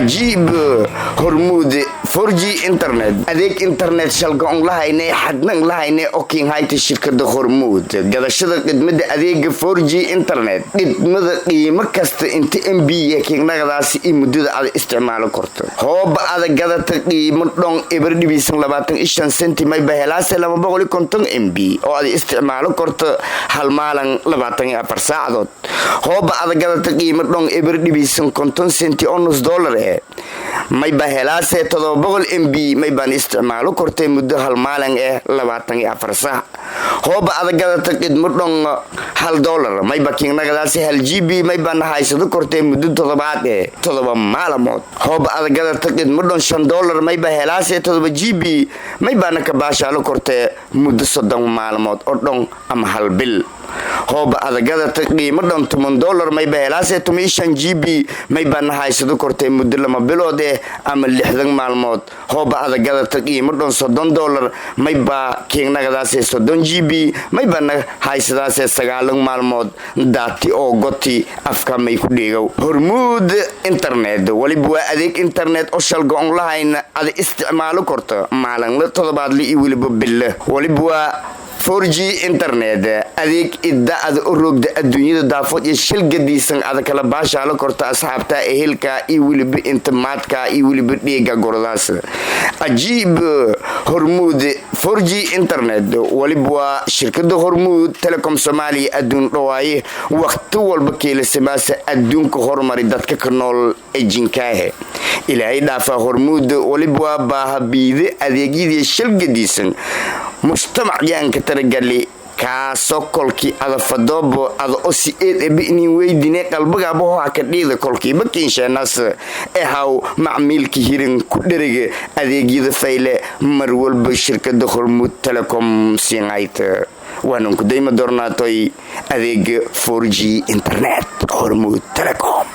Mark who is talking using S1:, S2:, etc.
S1: عجيب هرمود 4G internet adeeg internet shalga on lahayne xadnan lahayne okin hayta shirkada hormuud gadashada khidmada adeega 4G internet khidmada qiimo kasta inta MB yakinagadaasi mudada aad isticmaalo karto hoob aad gadata qiimo dhon eber dhibisan 25 senti may bahelaase 250 MB oo aad isticmaalo karto hal maalan 24 saacadood hoob aad gadata qiimo dhon eber dhibisan 50 senti oo $1 may bahelaase 700 MB may baan isticmaalo kortay muddo hal maalin 24 saac hoob aad gadata qidmo dhon $1 may bakiinagadaasi 1 GB may baan haysado kortay muddo 7 maalmood hoob aad gadata qidmo dhon $5 may bahelaase 7 GB may baan ka baashaalo kortay muddo 30 maalmood oo dhon ama hal bil hoob aad gadata qiimo dhon $8 may bahelaase 15 GB may baan haysado kortay muddo 2 bilood ama 60 maalmood hoob aad gadata qiimo dhon $30 may baa kiinagadaasi 30 GB may baan haysadaase 9 maalmood daati oo goti afka may ku dhiigow hormuud internet waliba adeeg internet oo shalga on lahayn aad isticmaalo karto maalin la toddobaadle iyo waliba bil waliba 4G internet adeeg iddaad u rogda adduunyada daafod iyo shilgadiisan aad kala baashaalo korto asxaabta ehelka iyo waliba intimaadka iyo waliba dhiiga gordaas ajiib hormuud 4G internet waliba shirkada hormuud telecom Soomaaliya adduun dhawaaye waqti walba keela sabaasa adduunka horumari dadka ka nool ejinkaahe ilaahay dhaafa hormuud waliba baahabiide adeegyada shilgadiisan mujtamac yaanka taragali kaaso kolkii ada fadoobo ada osi eedebini weydine qalbagaaba oo ka dhiida kolkii bakiinshanaas haw macmiilki hirin ku dhariga adeegyada fayle mar walba shirkada hormuud telecom siinayta waanu ku dayma doornaatay adeeg 4G internet hormuud telecom